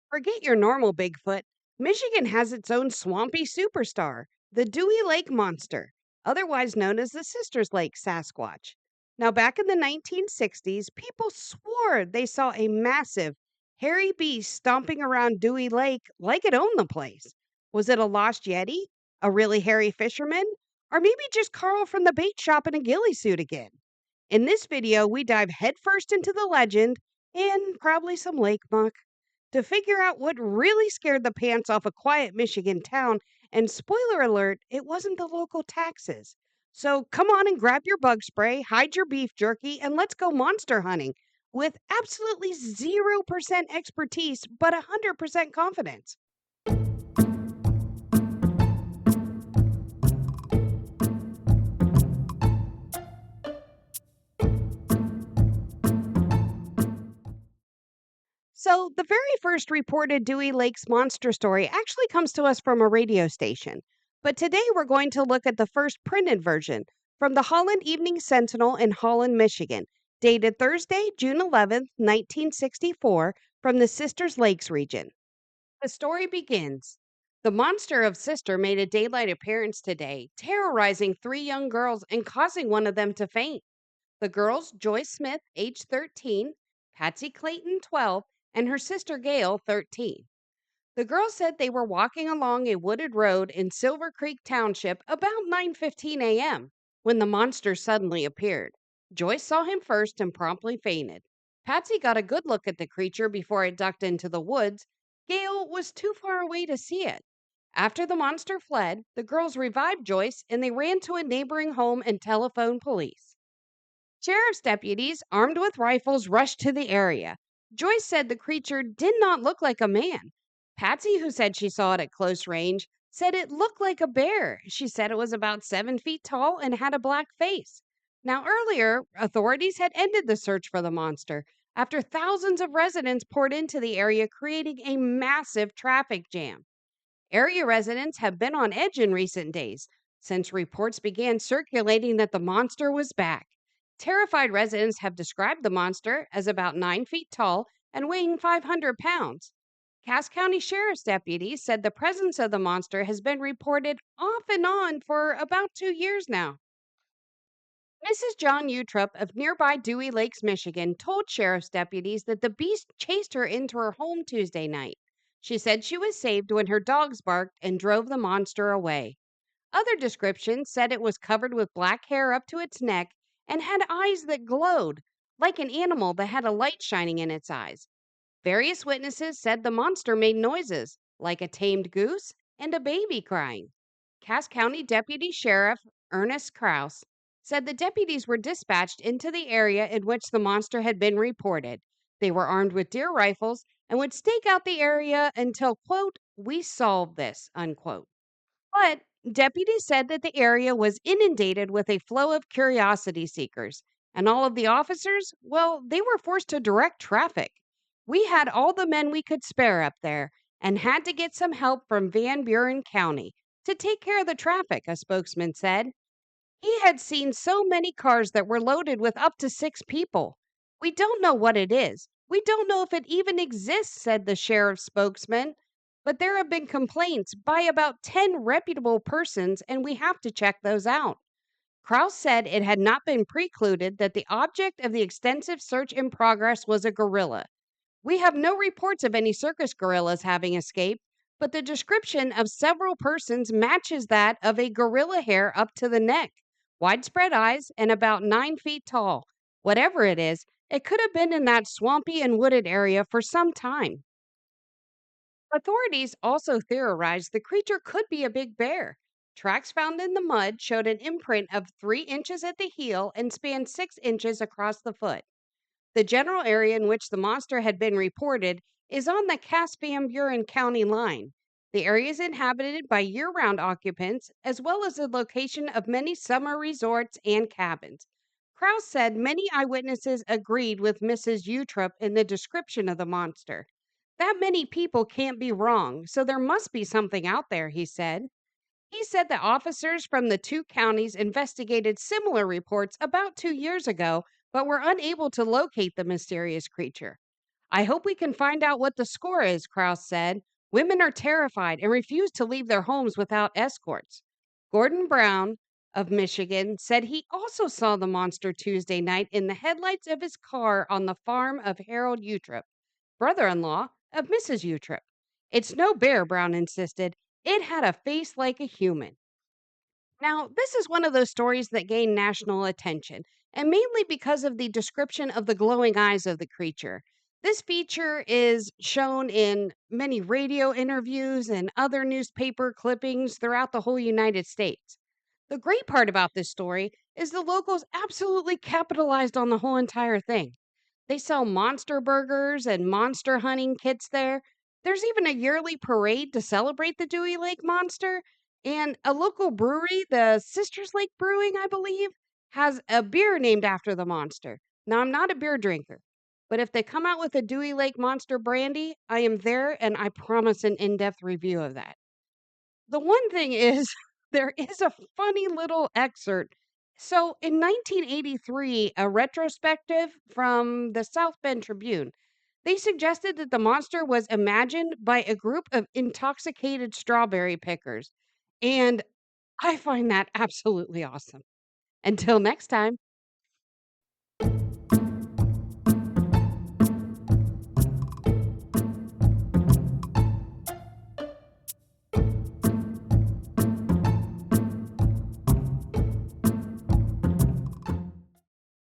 Forget your normal Bigfoot. Michigan has its own swampy superstar, the Dewey Lake monster, otherwise known as the Sisters Lake Sasquatch. Now, back in the 1960s, people swore they saw a massive, hairy beast stomping around Dewey Lake like it owned the place. Was it a lost yeti, a really hairy fisherman, or maybe just Carl from the bait shop in a ghillie suit again? In this video, we dive headfirst into the legend and probably some lake muck to figure out what really scared the pants off a quiet Michigan town. And spoiler alert, it wasn't the local taxes. So come on and grab your bug spray, hide your beef jerky, and let's go monster hunting with absolutely 0% expertise, but 100% confidence. So, the very first reported Dewey Lake's monster story actually comes to us from a radio station. But today we're going to look at the first printed version from the Holland Evening Sentinel in Holland, Michigan, dated Thursday, June 11th, 1964, from the Sisters Lakes region. The story begins. The monster of Sister made a daylight appearance today, terrorizing three young girls and causing one of them to faint. The girls, Joyce Smith, age 13, Patsy Clayton, 12, and her sister Gail, 13. The girls said they were walking along a wooded road in Silver Creek Township about 9:15 a.m. when the monster suddenly appeared. Joyce saw him first and promptly fainted. Patsy got a good look at the creature before it ducked into the woods. Gail was too far away to see it. After the monster fled, the girls revived Joyce and they ran to a neighboring home and telephoned police. Sheriff's deputies, armed with rifles, rushed to the area. Joyce said the creature did not look like a man. Patsy, who said she saw it at close range, said it looked like a bear. She said it was about 7 feet tall and had a black face. Now, earlier, authorities had ended the search for the monster after thousands of residents poured into the area, creating a massive traffic jam. Area residents have been on edge in recent days since reports began circulating that the monster was back. Terrified residents have described the monster as about 9 feet tall and weighing 500 pounds. Cass County Sheriff's deputies said the presence of the monster has been reported off and on for about 2 years now. Mrs. John Utrup of nearby Dewey Lakes, Michigan, told sheriff's deputies that the beast chased her into her home Tuesday night. She said she was saved when her dogs barked and drove the monster away. Other descriptions said it was covered with black hair up to its neck and had eyes that glowed, like an animal that had a light shining in its eyes. Various witnesses said the monster made noises, like a tamed goose and a baby crying. Cass County Deputy Sheriff Ernest Kraus said the deputies were dispatched into the area in which the monster had been reported. They were armed with deer rifles and would stake out the area until, quote, we solve this, unquote. But deputies said that the area was inundated with a flow of curiosity seekers, and all of the officers, well, they were forced to direct traffic. We had all the men we could spare up there and had to get some help from Van Buren County to take care of the traffic, a spokesman said. He had seen so many cars that were loaded with up to 6 people. We don't know what it is. We don't know if it even exists, said the sheriff's spokesman. But there have been complaints by about 10 reputable persons, and we have to check those out. Kraus said it had not been precluded that the object of the extensive search in progress was a gorilla. We have no reports of any circus gorillas having escaped, but the description of several persons matches that of a gorilla hair up to the neck, widespread eyes, and about 9 feet tall. Whatever it is, it could have been in that swampy and wooded area for some time. Authorities also theorized the creature could be a big bear. Tracks found in the mud showed an imprint of 3 inches at the heel and spanned 6 inches across the foot. The general area in which the monster had been reported is on the Caspian Buren County line. The area is inhabited by year round occupants, as well as the location of many summer resorts and cabins. Krause said many eyewitnesses agreed with Mrs. Utrup in the description of the monster. That many people can't be wrong, so there must be something out there, he said. He said that officers from the two counties investigated similar reports about 2 years ago, but were unable to locate the mysterious creature. I hope we can find out what the score is, Krause said. Women are terrified and refuse to leave their homes without escorts. Gordon Brown of Michigan said he also saw the monster Tuesday night in the headlights of his car on the farm of Harold Utrip, brother in law of Mrs. Utrip. It's no bear, Brown insisted. It had a face like a human. Now, this is one of those stories that gained national attention, and mainly because of the description of the glowing eyes of the creature. This feature is shown in many radio interviews and other newspaper clippings throughout the whole United States. The great part about this story is the locals absolutely capitalized on the whole entire thing. They sell monster burgers and monster hunting kits there. There's even a yearly parade to celebrate the Dewey Lake monster. And a local brewery, the Sisters Lake Brewing, I believe, has a beer named after the monster. Now, I'm not a beer drinker, but if they come out with a Dewey Lake Monster brandy, I am there and I promise an in depth review of that. The one thing is, there is a funny little excerpt. So in 1983, a retrospective from the South Bend Tribune, they suggested that the monster was imagined by a group of intoxicated strawberry pickers. And I find that absolutely awesome. Until next time.